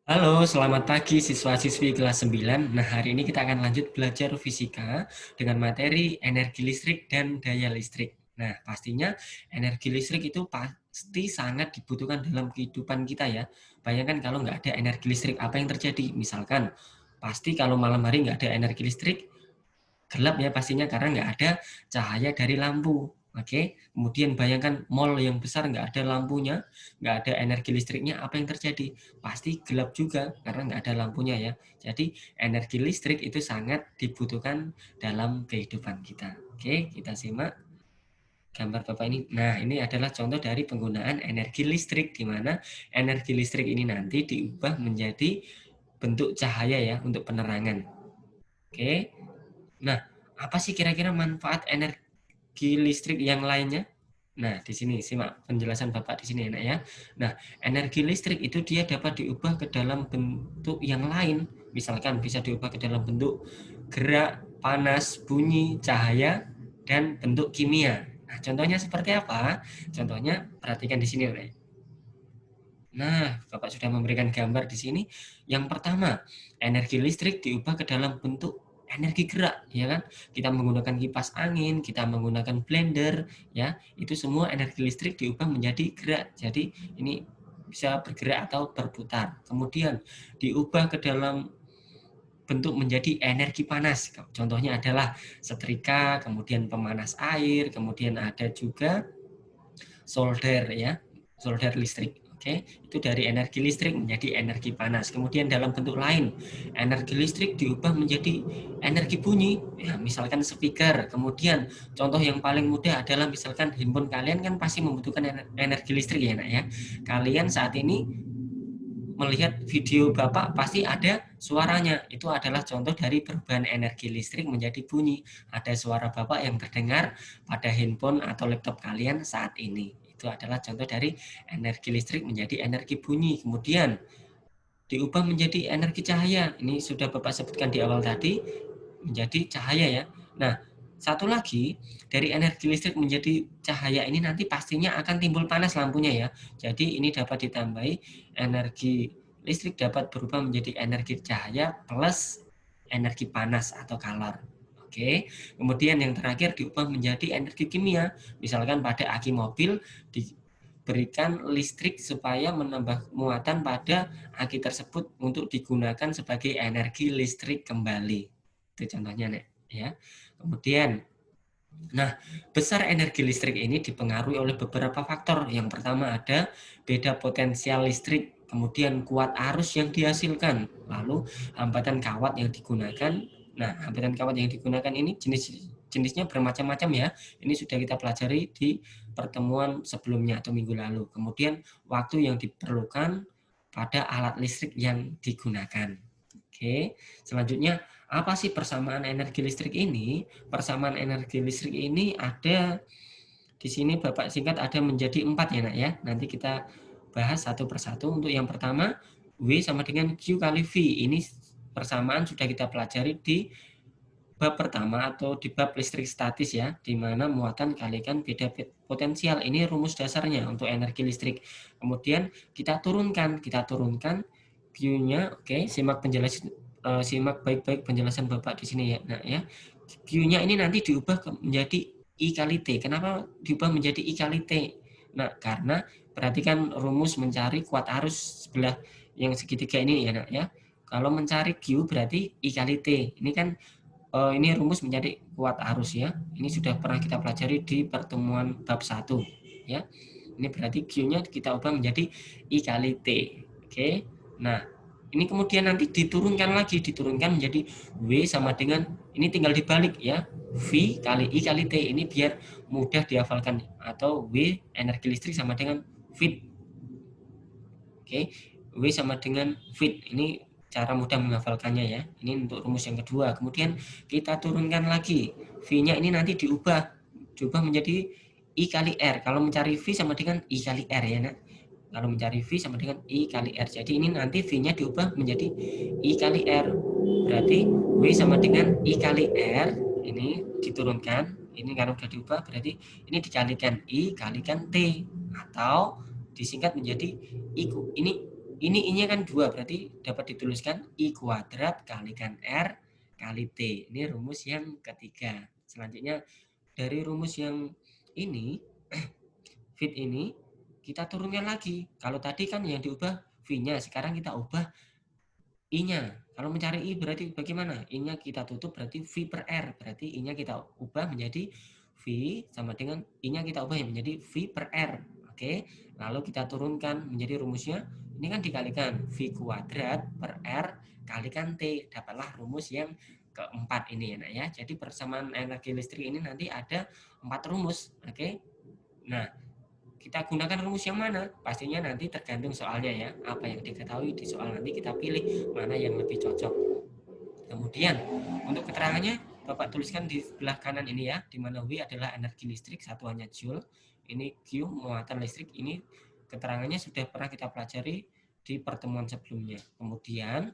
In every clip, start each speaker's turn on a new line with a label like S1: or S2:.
S1: Halo, selamat pagi siswa-siswi kelas 9. Nah, hari ini kita akan lanjut belajar fisika dengan materi energi listrik dan daya listrik. Nah, pastinya energi listrik itu pasti sangat dibutuhkan dalam kehidupan kita ya. Bayangkan kalau nggak ada energi listrik, apa yang terjadi? Misalkan, pasti kalau malam hari nggak ada energi listrik, gelap ya pastinya karena nggak ada cahaya dari lampu. Oke, kemudian bayangkan mall yang besar nggak ada lampunya, nggak ada energi listriknya, apa yang terjadi? Pasti gelap juga karena nggak ada lampunya ya. Jadi energi listrik itu sangat dibutuhkan dalam kehidupan kita. Oke, kita simak gambar Bapak ini. Nah, ini adalah contoh dari penggunaan energi listrik, di mana energi listrik ini nanti diubah menjadi bentuk cahaya ya untuk penerangan. Oke, nah, apa sih kira-kira manfaat energi listrik yang lainnya? Nah, di sini simak penjelasan Bapak di sini enak ya. Nah, energi listrik itu dia dapat diubah ke dalam bentuk yang lain. Misalkan bisa diubah ke dalam bentuk gerak, panas, bunyi, cahaya, dan bentuk kimia. Nah, contohnya seperti apa? Contohnya perhatikan di sini, Rek. Nah, Bapak sudah memberikan gambar di sini. Yang pertama, energi listrik diubah ke dalam bentuk energi gerak, ya kan? Kita menggunakan kipas angin, kita menggunakan blender, ya. Itu semua energi listrik diubah menjadi gerak. Jadi ini bisa bergerak atau berputar. Kemudian diubah ke dalam bentuk menjadi energi panas. Contohnya adalah setrika, kemudian pemanas air, kemudian ada juga solder ya, solder listrik. Oke, itu dari energi listrik menjadi energi panas. Kemudian dalam bentuk lain, energi listrik diubah menjadi energi bunyi. Ya, misalkan speaker. Kemudian contoh yang paling mudah adalah misalkan handphone kalian kan pasti membutuhkan energi listrik ya, nak ya. Kalian saat ini melihat video Bapak pasti ada suaranya. Itu adalah contoh dari perubahan energi listrik menjadi bunyi. Ada suara Bapak yang terdengar pada handphone atau laptop kalian saat ini. Itu adalah contoh dari energi listrik menjadi energi bunyi. Kemudian diubah menjadi energi cahaya. Ini sudah Bapak sebutkan di awal tadi, menjadi cahaya ya. Nah, satu lagi, dari energi listrik menjadi cahaya ini nanti pastinya akan timbul panas lampunya ya. Jadi ini dapat ditambahi energi listrik dapat berubah menjadi energi cahaya plus energi panas atau kalor. Oke, kemudian yang terakhir diubah menjadi energi kimia. Misalkan pada aki mobil diberikan listrik supaya menambah muatan pada aki tersebut untuk digunakan sebagai energi listrik kembali. Itu contohnya, Nek, ya. Kemudian, nah, besar energi listrik ini dipengaruhi oleh beberapa faktor. Yang pertama ada beda potensial listrik, kemudian kuat arus yang dihasilkan, lalu hambatan kawat yang digunakan. Nah, hambatan kawat yang digunakan ini jenisnya bermacam-macam ya. Ini sudah kita pelajari di pertemuan sebelumnya atau minggu lalu. Kemudian waktu yang diperlukan pada alat listrik yang digunakan. Oke, selanjutnya apa sih persamaan energi listrik ini? Persamaan energi listrik ini ada di sini Bapak singkat ada menjadi 4 ya, Nak ya. Nanti kita bahas satu persatu. Untuk yang pertama, W sama dengan Q kali V. Ini persamaan sudah kita pelajari di bab pertama atau di bab listrik statis ya, di mana muatan kalikan beda potensial. Ini rumus dasarnya untuk energi listrik. Kemudian kita turunkan Q-nya. Oke, simak baik-baik penjelasan Bapak di sini ya. Nah, ya. Q-nya ini nanti diubah menjadi I kali T. Kenapa diubah menjadi I kali T? Nah, karena perhatikan rumus mencari kuat arus sebelah yang segitiga ini ya, Nak ya. Kalau mencari Q berarti I kali T. Ini kan ini rumus menjadi kuat arus ya. Ini sudah pernah kita pelajari di pertemuan bab 1 ya. Ini berarti Q-nya kita ubah menjadi I kali T. Oke. Nah, ini kemudian nanti diturunkan menjadi W sama dengan ini tinggal dibalik ya. V kali I kali T ini biar mudah dihafalkan atau W energi listrik sama dengan Vt. Oke. W sama dengan Vt. Ini cara mudah menghafalkannya ya. Ini untuk rumus yang kedua. Kemudian kita turunkan lagi. V-nya ini nanti diubah menjadi I kali R. Kalau mencari V sama dengan I kali R ya, Nak. Kalau mencari V sama dengan I kali R. Jadi ini nanti V-nya diubah menjadi I kali R. Berarti W sama dengan I kali R. Ini diturunkan. Ini karena sudah diubah berarti ini dikalikan I kalikan T. Atau disingkat menjadi I. Ini ini I-nya kan 2, berarti dapat dituliskan I kuadrat kalikan R kali T. Ini rumus yang ketiga. Selanjutnya dari rumus yang ini, fit ini, kita turunkan lagi. Kalau tadi kan yang diubah V-nya, sekarang kita ubah I-nya. Kalau mencari I berarti bagaimana? I-nya kita tutup berarti V per R. Berarti I-nya kita ubah menjadi V sama dengan I-nya kita ubah menjadi V per R. Oke, lalu kita turunkan menjadi rumusnya. Ini kan dikalikan V kuadrat per R kalikan T. Dapatlah rumus yang keempat ini ya, nak ya. Jadi persamaan energi listrik ini nanti ada 4 rumus. Oke. Nah, kita gunakan rumus yang mana? Pastinya nanti tergantung soalnya ya. Apa yang diketahui di soal nanti kita pilih mana yang lebih cocok. Kemudian untuk keterangannya Bapak tuliskan di sebelah kanan ini ya, di mana W adalah energi listrik, satuannya joule. Ini Q muatan listrik, ini keterangannya sudah pernah kita pelajari di pertemuan sebelumnya. Kemudian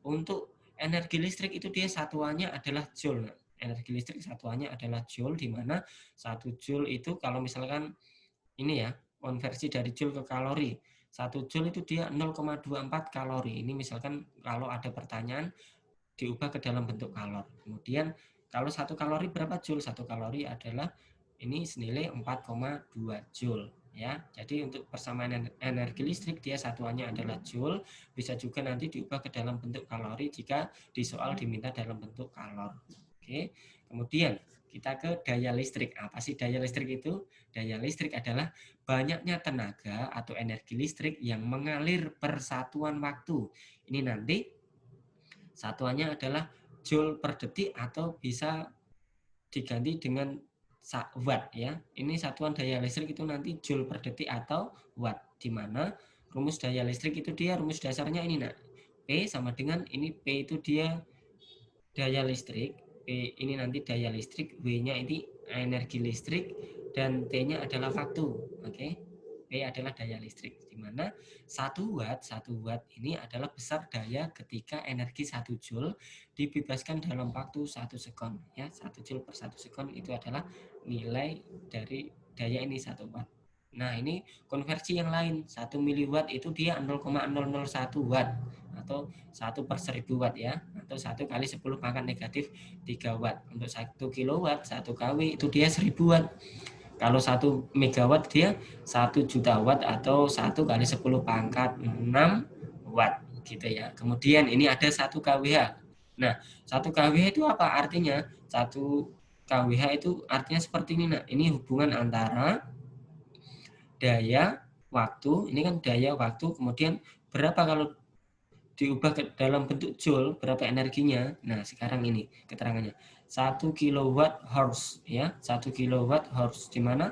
S1: untuk energi listrik itu dia satuannya adalah joule. Energi listrik satuannya adalah joule, di mana 1 joule itu kalau misalkan ini ya, konversi dari joule ke kalori. 1 joule itu dia 0,24 kalori. Ini misalkan kalau ada pertanyaan diubah ke dalam bentuk kalor. Kemudian kalau 1 kalori berapa joule? 1 kalori adalah ini senilai 4,2 joule ya. Jadi untuk persamaan energi listrik dia satuannya adalah joule, bisa juga nanti diubah ke dalam bentuk kalori jika di soal diminta dalam bentuk kalor. Oke. Kemudian kita ke daya listrik. Apa sih daya listrik itu? Daya listrik adalah banyaknya tenaga atau energi listrik yang mengalir per satuan waktu. Ini nanti satuannya adalah joule per detik atau bisa diganti dengan watt ya. Ini satuan daya listrik itu nanti joule per detik atau watt, di mana rumus daya listrik itu dia rumus dasarnya ini nak. P sama dengan ini P itu dia daya listrik, P ini nanti daya listrik, W-nya ini energi listrik dan T-nya adalah waktu. Oke. P adalah daya listrik, di mana 1 watt ini adalah besar daya ketika energi 1 joule dibebaskan dalam waktu 1 sekon. Ya, 1 joule per 1 sekon itu adalah nilai dari daya ini 1 watt. Nah, ini konversi yang lain. 1 miliwatt itu dia 0,001 watt atau 1 per 1000 watt ya, atau 1 kali 10 pangkat negatif 3 watt. Untuk 1 kilowatt, 1 kW itu dia 1000 watt. Kalau 1 megawatt dia 1 juta watt atau 1 kali 10 pangkat 6 watt gitu ya. Kemudian ini ada 1 kWh. Nah, 1 kWh itu apa artinya? 1 kWh itu artinya seperti ini. Nah, ini hubungan antara daya waktu, ini kan daya waktu, kemudian berapa kalau diubah ke dalam bentuk joule, berapa energinya. Nah, sekarang ini keterangannya. 1 kilowatt hours ya, 1 kilowatt hours, di mana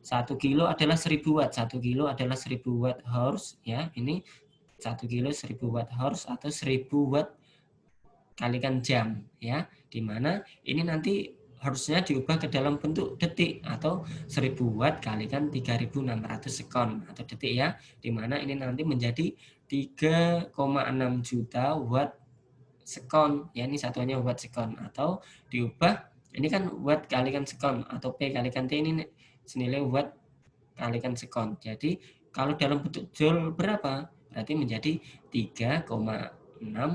S1: 1 kilo adalah 1000 watt, 1 kilo adalah 1000 watt hours ya. Ini 1 kilo 1000 watt hours atau 1000 watt kalikan jam ya, di mana ini nanti harusnya diubah ke dalam bentuk detik atau 1000 watt kalikan 3600 sekon atau detik ya, di mana ini nanti menjadi 3,6 juta watt sekon ya, ini satuannya watt sekon, atau diubah ini kan watt kalikan sekon atau P kalikan T ini senilai watt kalikan sekon. Jadi kalau dalam bentuk joule berapa? Berarti menjadi 3,6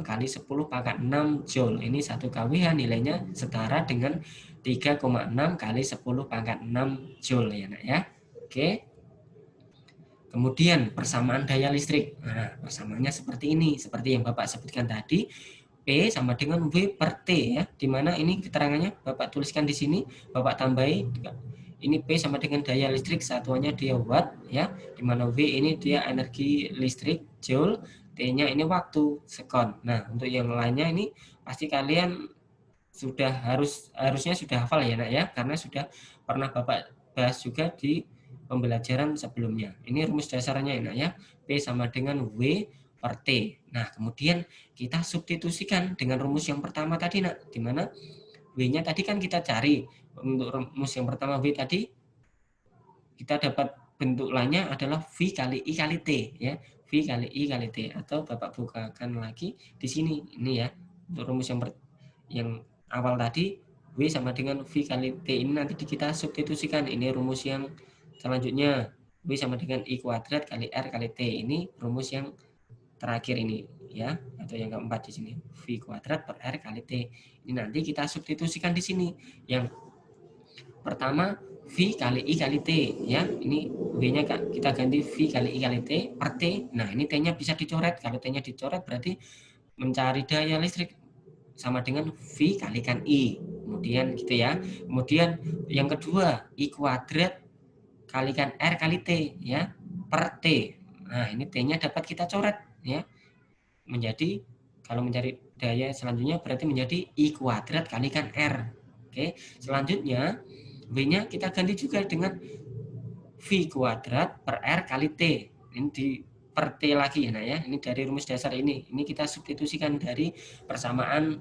S1: kali 10 pangkat 6 joule. Ini 1 kWh nilainya setara dengan 3,6 kali 10 pangkat 6 joule ya nak ya. Oke. Kemudian persamaan daya listrik. Nah, persamaannya seperti ini, seperti yang Bapak sebutkan tadi. P sama dengan W per T ya. Di mana ini keterangannya Bapak tuliskan di sini, Bapak tambahi. Ini P sama dengan daya listrik, satuannya dia watt ya. Di mana W ini dia energi listrik joule, T-nya ini waktu sekon. Nah, untuk yang lainnya ini pasti kalian harusnya sudah hafal ya nak ya, karena sudah pernah Bapak bahas juga di pembelajaran sebelumnya. Ini rumus dasarnya enak ya. P sama dengan W per T. Nah, kemudian kita substitusikan dengan rumus yang pertama tadi nak, di mana W-nya tadi kan kita cari. Untuk rumus yang pertama W tadi kita dapat bentuk lainnya adalah V kali I kali T ya. V kali I kali T, atau Bapak bukakan lagi di sini ini ya. Untuk rumus yang awal tadi W sama dengan V kali T, ini nanti kita substitusikan. Ini rumus yang selanjutnya W sama dengan I kuadrat kali R kali T. Ini rumus yang terakhir ini ya, atau yang keempat di sini. V kuadrat per R kali T. Ini nanti kita substitusikan di sini. Yang pertama V kali I kali T ya. Ini W-nya kita ganti V kali I kali T per T. Nah, ini T-nya bisa dicoret. Kalau T-nya dicoret berarti mencari daya listrik sama dengan V kalikan I. Kemudian gitu ya. Kemudian yang kedua I kuadrat kalikan R kali T ya per T. Nah, ini T-nya dapat kita coret ya. Menjadi kalau mencari daya selanjutnya berarti menjadi I kuadrat kalikan R. Oke, selanjutnya W-nya kita ganti juga dengan V kuadrat per R kali T. Ini di per T lagi nah ya. Ini dari rumus dasar ini. Ini kita substitusikan dari persamaan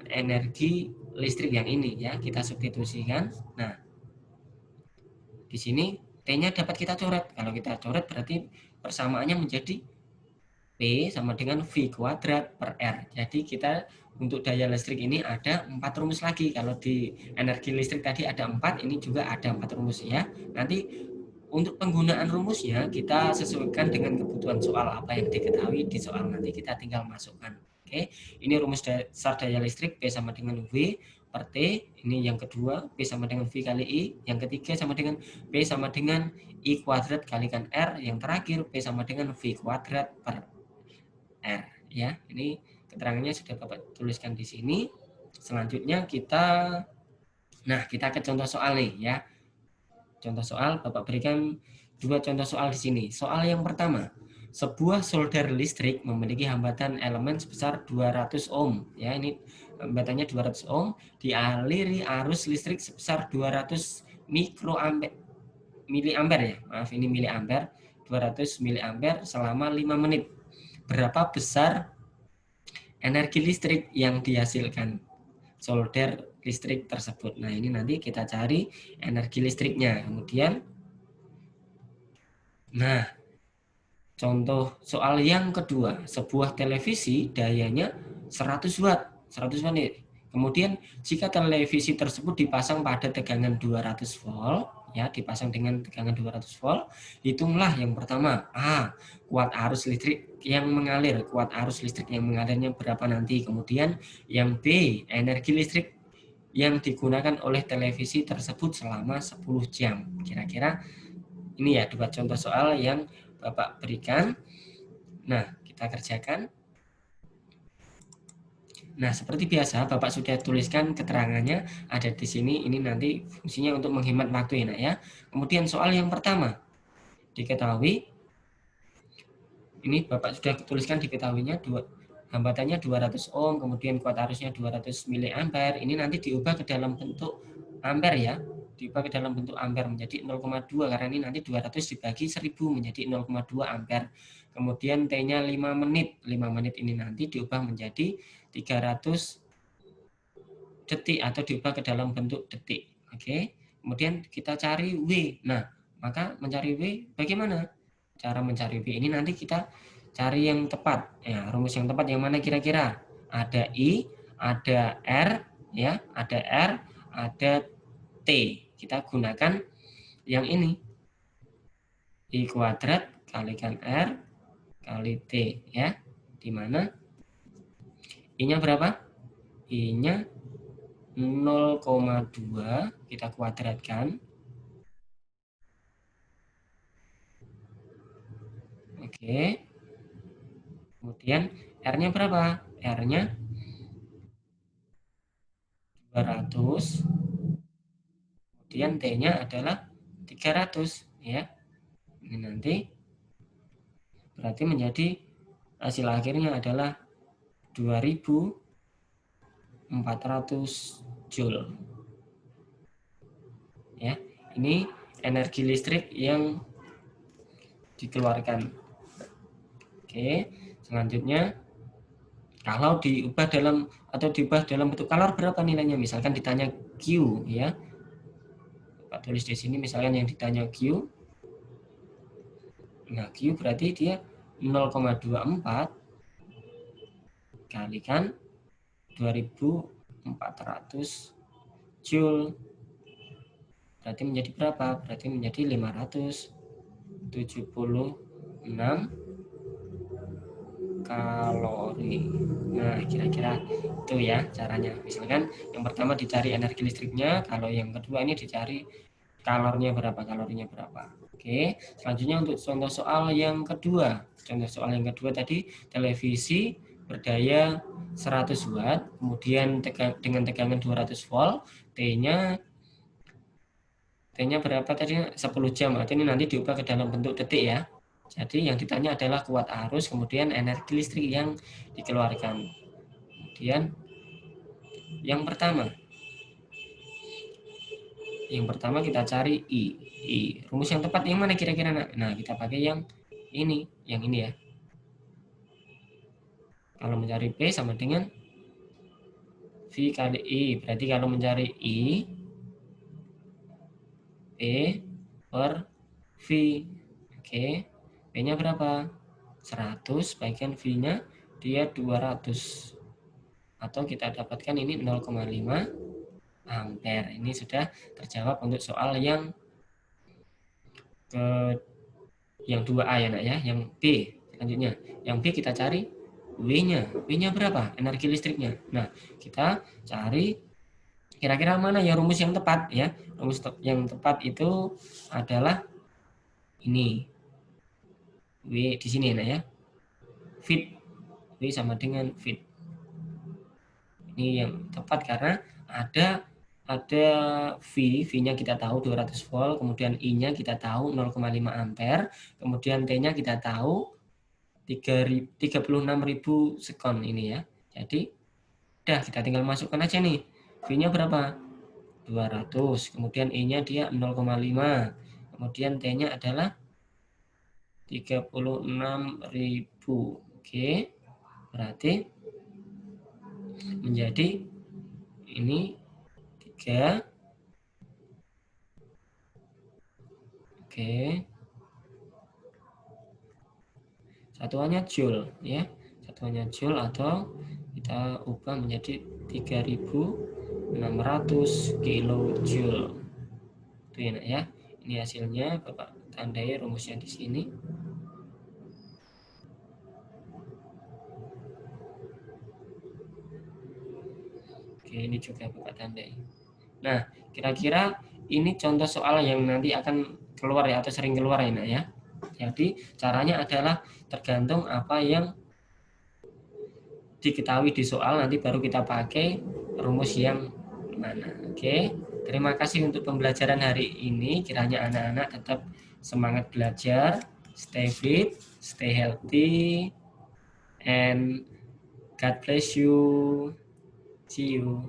S1: energi listrik yang ini ya. Kita substitusikan. Nah, di sini T-nya dapat kita coret. Kalau kita coret berarti persamaannya menjadi P sama dengan V kuadrat per R. Jadi kita untuk daya listrik ini ada 4 rumus lagi. Kalau di energi listrik tadi ada 4, ini juga ada 4 rumus ya. Nanti untuk penggunaan rumusnya kita sesuaikan dengan kebutuhan soal apa yang diketahui di soal, nanti kita tinggal masukkan. Oke, ini rumus dasar daya listrik P sama dengan V per T. Ini yang kedua, P sama dengan V kali I. Yang ketiga sama dengan P sama dengan I kuadrat kalikan R. Yang terakhir P sama dengan V kuadrat per R ya. Ini keterangannya sudah Bapak tuliskan di sini. Selanjutnya kita ke contoh soal nih ya. Contoh soal Bapak berikan 2 contoh soal di sini. Soal yang pertama, sebuah solder listrik memiliki hambatan elemen sebesar 200 ohm ya. Ini hambatannya 200 ohm dialiri arus listrik sebesar 200 miliampere ya. Maaf, ini miliampere. 200 miliampere selama 5 menit. Berapa besar energi listrik yang dihasilkan solder listrik tersebut? Nah, ini nanti kita cari energi listriknya. Kemudian, nah, contoh soal yang kedua, sebuah televisi dayanya 100 watt, 100 watt nih. Kemudian, jika televisi tersebut dipasang pada tegangan 200 volt, ya, dipasang dengan tegangan 200 volt, hitunglah yang pertama, A, kuat arus listrik yang mengalir, kuat arus listrik yang mengalirnya berapa nanti. Kemudian, yang B, energi listrik yang digunakan oleh televisi tersebut selama 10 jam. Kira-kira ini ya 2 contoh soal yang Bapak berikan. Nah, kita kerjakan. Nah, seperti biasa Bapak sudah tuliskan keterangannya ada di sini. Ini nanti fungsinya untuk menghemat waktu ya, Nak ya. Kemudian soal yang pertama. Diketahui ini Bapak sudah tuliskan diketahuinya hambatannya 200 ohm, kemudian kuat arusnya 200 miliampere. Ini nanti diubah ke dalam bentuk ampere ya. Diubah ke dalam bentuk ampere menjadi 0,2 karena ini nanti 200 dibagi 1000 menjadi 0,2 ampere. Kemudian T-nya 5 menit. 5 menit ini nanti diubah menjadi 300 detik atau diubah ke dalam bentuk detik. Oke. Kemudian kita cari W. Nah, maka mencari W bagaimana? Cara mencari W ini nanti kita cari yang tepat. Ya, rumus yang tepat yang mana kira-kira? Ada I, ada R, ya, ada R, ada T. Kita gunakan yang ini. I kuadrat kalikan R kali T, ya. Di mana I-nya berapa? I-nya 0,2 kita kuadratkan. Oke. Kemudian R-nya berapa? R-nya 200. Kemudian T-nya adalah 300 ya. Ini nanti berarti menjadi hasil akhirnya adalah 2400 Joule. Ya. Ini energi listrik yang dikeluarkan. Oke, selanjutnya kalau diubah dalam bentuk kalor berapa nilainya? Misalkan ditanya Q ya. Pak tulis di sini misalkan yang ditanya Q. Nah, Q berarti dia 0,24 kalikan 2400 Joule. berarti menjadi berapa? Berarti menjadi 576 kalori. Nah, kira-kira itu ya caranya. Misalkan yang pertama dicari energi listriknya, kalau yang kedua ini dicari kalorinya berapa. Oke, selanjutnya untuk contoh soal yang kedua. Contoh soal yang kedua tadi, televisi berdaya 100 watt, kemudian dengan tegangan 200 volt, T-nya berapa tadi? 10 jam. Berarti ini nanti diubah ke dalam bentuk detik ya. Jadi yang ditanya adalah kuat arus, kemudian energi listrik yang dikeluarkan. Kemudian yang pertama kita cari I. Rumus yang tepat yang mana kira-kira? Nah, kita pakai yang ini ya. Kalau mencari P sama dengan V kali I. Berarti kalau mencari I, P per V. Oke, P-nya berapa? 100 bagikan V-nya dia 200. Atau kita dapatkan ini 0,5 ampere. Ini sudah terjawab untuk soal yang ke yang 2A ya nak ya. Yang B selanjutnya. Yang B kita cari W-nya. W-nya berapa? Energi listriknya. Nah, kita cari kira-kira mana ya rumus yang tepat ya. Rumus yang tepat itu adalah ini. W di sini nah ya. Fit. W sama dengan fit. Ini yang tepat karena ada V-nya kita tahu 200 volt, kemudian I-nya kita tahu 0,5 ampere, kemudian T-nya kita tahu 36.000 sekon ini ya. Jadi udah kita tinggal masukkan aja nih. V-nya berapa? 200, kemudian I-nya dia 0,5, kemudian T-nya adalah 36.000. Oke. Berarti menjadi ini 3. Oke. Satuannya joule ya. Satuannya joule atau kita ubah menjadi 3600 kilojoule. Itu ya nak ya. Ini hasilnya Bapak tandai rumusnya di sini. Oke, ini juga Bapak tandai. Nah, kira-kira ini contoh soal yang nanti akan keluar ya atau sering keluar ya nak ya. Jadi caranya adalah tergantung apa yang diketahui di soal, nanti baru kita pakai rumus yang mana. Oke, terima kasih untuk pembelajaran hari ini. Kiranya anak-anak tetap semangat belajar, stay fit, stay healthy, and God bless you. See you.